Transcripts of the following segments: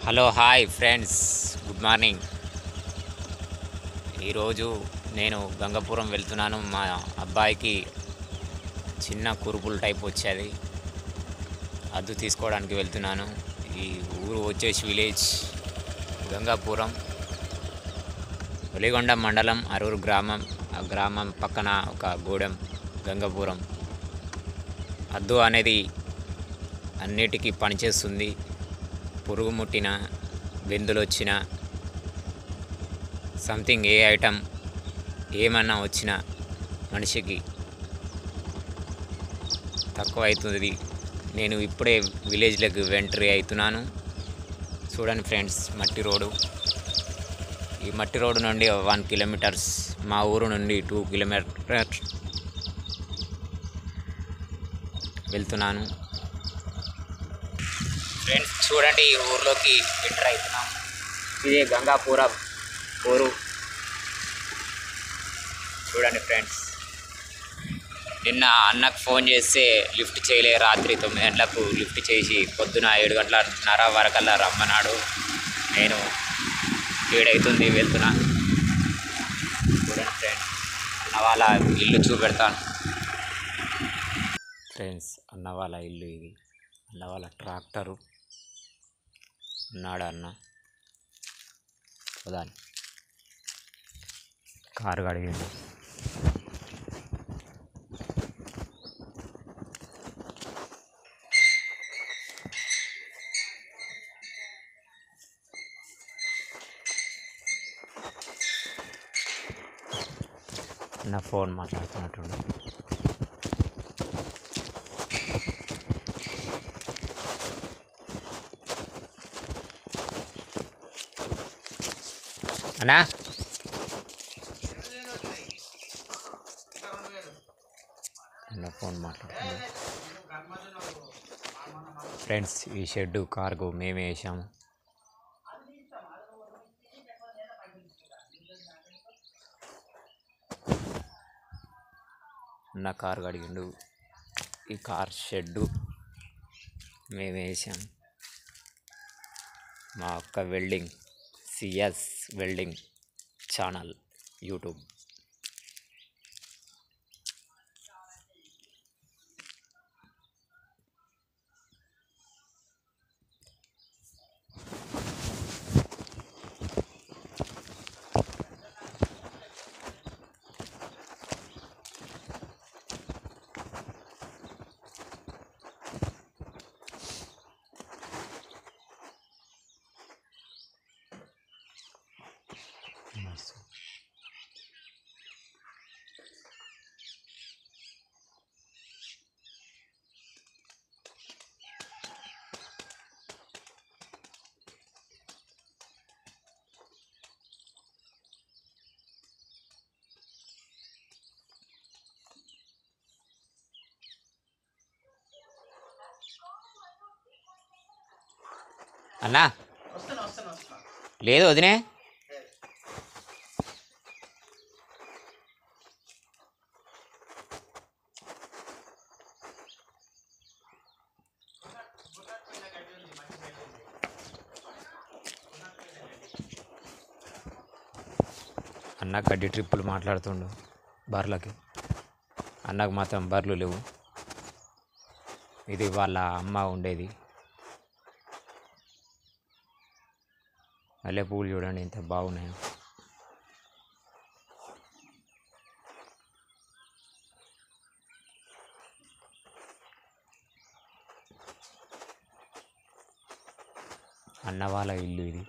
Hello hi friends, good morning. ఈరోజు నేను గంగపురం వెళ్తున్నాను. మా అబ్బాయికి చిన్న కురుపులు టైప్ వచ్చేది, అద్దు తీసుకోవడానికి వెళ్తున్నాను. ఈ ఊరు వచ్చేసి విలేజ్ గంగాపురం, వెలిగొండ మండలం, అరూరు గ్రామం. ఆ గ్రామం పక్కన ఒక గూడెం గంగాపురం. అద్దు అనేది అన్నిటికీ పనిచేస్తుంది. పురుగు ముట్టిన, బెందులు వచ్చిన, సంథింగ్ ఏ ఐటమ్ ఏమన్నా వచ్చినా మనిషికి తక్కువ అవుతుంది. నేను ఇప్పుడే విలేజ్లోకి ఎంట్రీ అవుతున్నాను. చూడండి ఫ్రెండ్స్, మట్టి రోడ్డు. ఈ మట్టి రోడ్డు నుండి 1 కిలోమీటర్స్, మా ఊరు నుండి 2 కిలోమీటర్స్ వెళ్తున్నాను. ఫ్రెండ్స్ చూడండి, ఈ ఊర్లోకి ఎంటర్ అవుతున్నాం. ఇదే గంగాపురం ఊరు. చూడండి ఫ్రెండ్స్, నిన్న అన్నకు ఫోన్ చేస్తే లిఫ్ట్ చేయలే. రాత్రి 9 గంటలకు లిఫ్ట్ చేసి పొద్దున 7:30 వరకల్లా రమ్మన్నాడు. నేను 7 అవుతుంది వెళ్తున్నా. చూడండి ఫ్రెండ్స్, అన్న వాళ్ళ ఇల్లు చూపెడతాను. ఫ్రెండ్స్, అన్న వాళ్ళ ఇల్లు ఇది. అన్న వాళ్ళ ట్రాక్టరు ఉన్నాడు. అన్న ప్రధాని కారు కడిగిండు. నా ఫోన్ మాట్లాడుతున్నట్టుండు. అన్నా నా ఫోన్ మాట్లాడుతుంది. ఫ్రెండ్స్, ఈ షెడ్డు కార్గో మేమే వేసాము. నా కారు కడిగిండు. ఈ కార్ షెడ్డు మేమే వేసాము. మా అక్క welding, CS welding channel YouTube. అన్నా లేదు వదినే. అన్న గడ్డి ట్రిప్పులు మాట్లాడుతుండు బర్రెలకి. అన్నకు మాత్రం బర్రెలు లేవు. ఇది వాళ్ళ అమ్మ ఉండేది. మల్లె పువ్వులు చూడండి ఎంత బాగున్నాయో. అన్న వాళ్ళ ఇల్లు ఇది.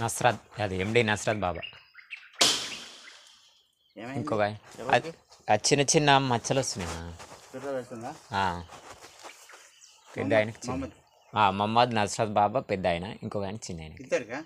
నస్రత్, అది ఎండి నస్రత్ బాబా. ఇంకొక చిన్న చిన్న మచ్చలు వస్తున్నాయి. పెద్ద ఆయనకి మహమ్మద్ నస్రత్ బాబా పెద్ద ఆయన, ఇంకొక ఆయన చిన్న ఆయన. ఇద్దరుగా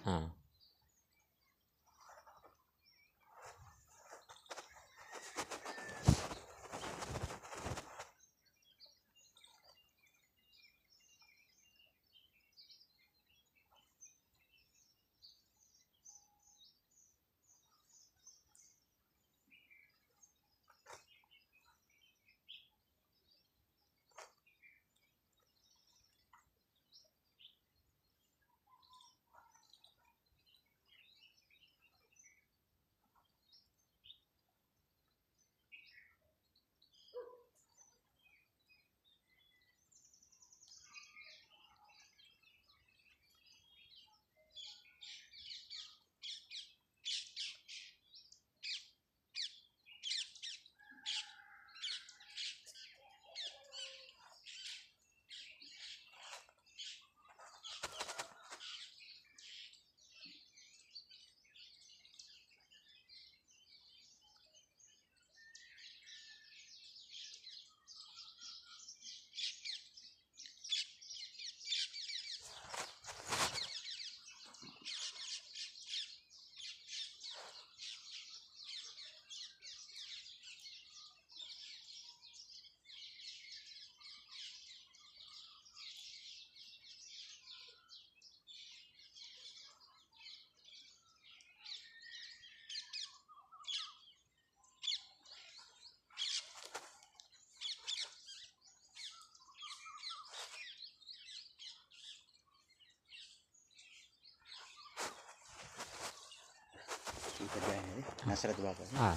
నసరత్ బాబా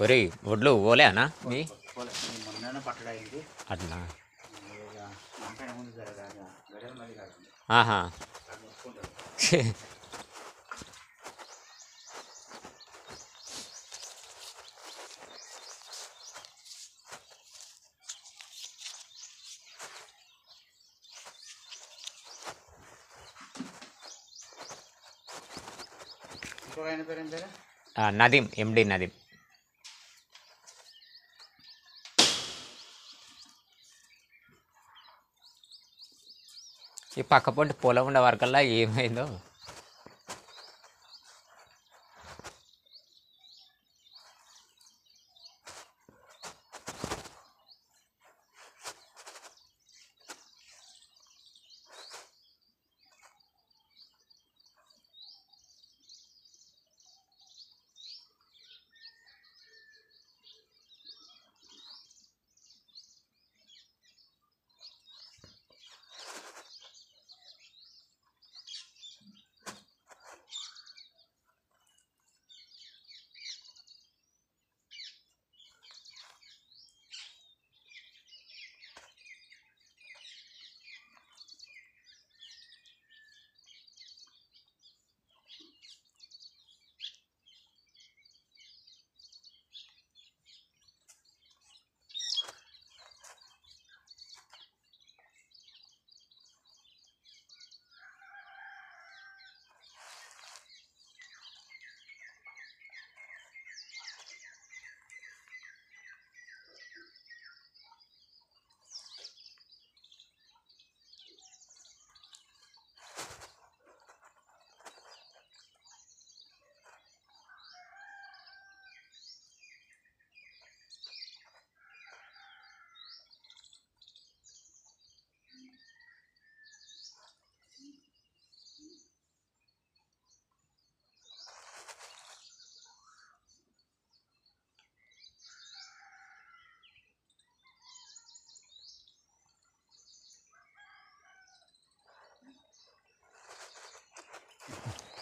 ఒరే ఒడ్లు ఓలే అన్నా మీ మొన్న పట్టడానికి అట్లా ముందు జరగాలి ఆహా. ఇంకొక ఆయన పేరు ఏం పేరు? నదీం, ఎండి నదీం. ఈ పక్కపొంటి పొలం ఉండే వరకల్లా ఏమైందో.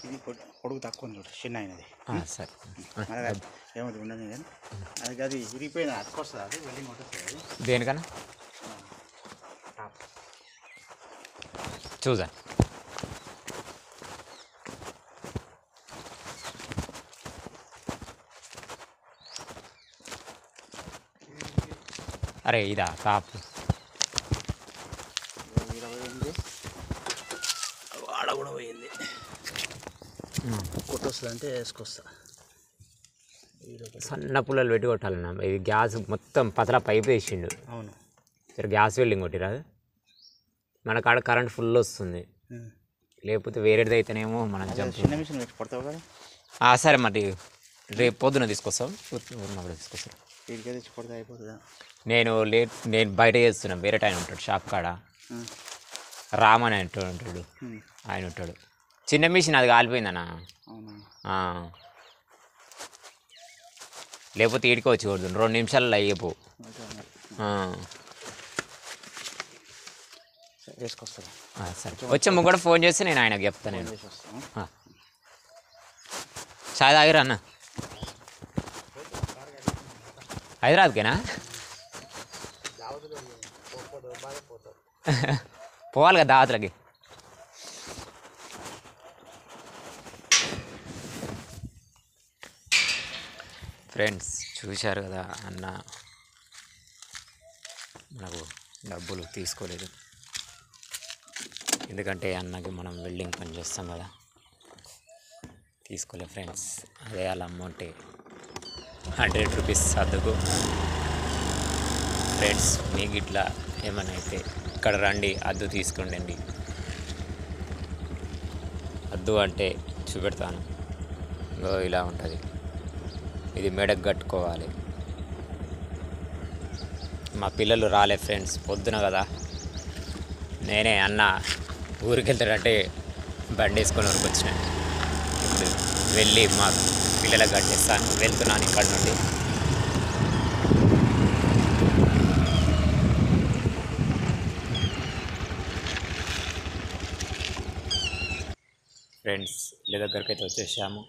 ఇది పొడుగు తక్కువ ఉంది చూడు, చిన్న అయినది. సరే ఏమవుతుంది ఉండదు కానీ అది విరిగిపోయింది, అతుకొస్తుంది, అది వెల్డింగ్ కొట్టేస్తుంది. అది దేనికన్నా చూసా. అరే ఇదా టాప్ 28 వాడ కూడా పోయింది. కొట్టొస్తుంది అంటే వేసుకొస్తా. సన్న పుల్లలు పెట్టి కొట్టాలన్నా. ఇది గ్యాస్ మొత్తం పతలా పైపు వేసిండు. అవును, సరే గ్యాస్ వెల్డింగ్ కొట్టిరాదు. మన కాడ కరెంట్ ఫుల్ వస్తుంది, లేకపోతే వేరేది అయితేనేమో మనం చిన్న మిషన్ పెట్టి కొడతావు కదా. సరే మరి రేపు పొద్దున తీసుకొస్తాం, ఉన్నప్పుడు తీసుకొస్తాం. వీడికే తెచ్చి కొడితే అయిపోతుందా? నేను బయట చేస్తున్నాను, వేరే టైం ఉంటాడు షాప్ కాడ, రామని ఉంటాడు, ఆయన ఉంటాడు. చిన్న మిషన్ అది కాలిపోయిందన్నా. లేకపోతే ఈడికి వచ్చి కొడుతుంది, 2 నిమిషాలలో అయ్యేపో. వేసుకొస్తా. సరే వచ్చే కూడా ఫోన్ చేస్తే నేను ఆయనకు చెప్తాను. నేను చాయ్ తాగిరా అన్న? హైదరాబాద్కేనా? పోవాలి కదా దావతులకి. ఫ్రెండ్స్ చూశారు కదా, అన్న మనకు డబ్బులు తీసుకోలేదు, ఎందుకంటే అన్నకి మనం వెల్డింగ్ పని చేస్తాం కదా, తీసుకోలే ఫ్రెండ్స్. అదే వాళ్ళ అమౌంటే 100 రూపీస్ సర్దుకు. ఫ్రెండ్స్ మీకు ఇట్లా ఏమైనా అయితే ఇక్కడ రండి, అద్దు తీసుకోండి. అద్దు అంటే చూపెడతాను, ఇంకో ఇలా ఉంటుంది, ఇది మెడకు కట్టుకోవాలి. మా పిల్లలు రాలే ఫ్రెండ్స్, పొద్దున కదా, నేనే అన్న ఊరికి వెళ్తాడంటే బండి వేసుకొని ఊరికి వచ్చిన. ఇప్పుడు వెళ్ళి మా పిల్లలకు కట్టేస్తాను, వెళ్తున్నాను ఇక్కడి నుండి. ఫ్రెండ్స్ ఇళ్ళ దగ్గరికి అయితే వచ్చేసాము.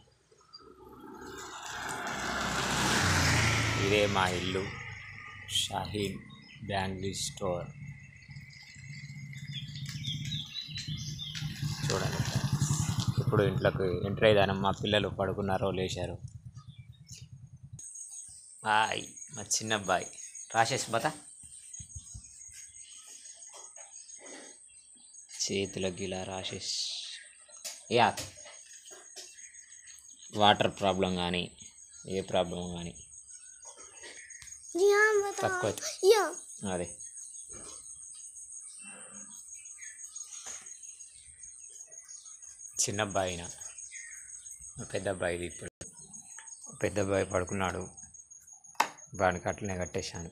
ఇదే మా ఇల్లు, షాహీన్ బ్యాంగిల్ స్టోర్. చూడండి ఇప్పుడు ఇంట్లోకి ఎంటర్ అయ్యాను, మా పిల్లలు పడుకున్నారో లేచారు. హాయ్ మా చిన్న అబ్బాయి రాసేసి బతా, చేతులకి ఇలా రాసేసి. యా వాటర్ ప్రాబ్లం కానీ ఏ ప్రాబ్లం కానీ తక్కువ అదే. చిన్న అబ్బాయినా పెద్ద అబ్బాయిది, ఇప్పుడు పెద్ద అబ్బాయి పడుకున్నాడు, వాడికి అట్లనే కట్టేశాను.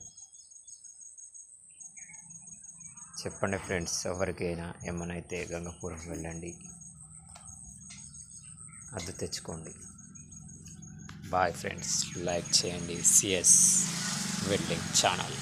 చెప్పండి ఫ్రెండ్స్, ఎవరికైనా ఏమైనా అయితే గంగపురం వెళ్ళండి, అద్దె తెచ్చుకోండి. బాయ్ ఫ్రెండ్స్, లైక్ చేయండి సిఎస్ వెల్డింగ్ ఛానల్.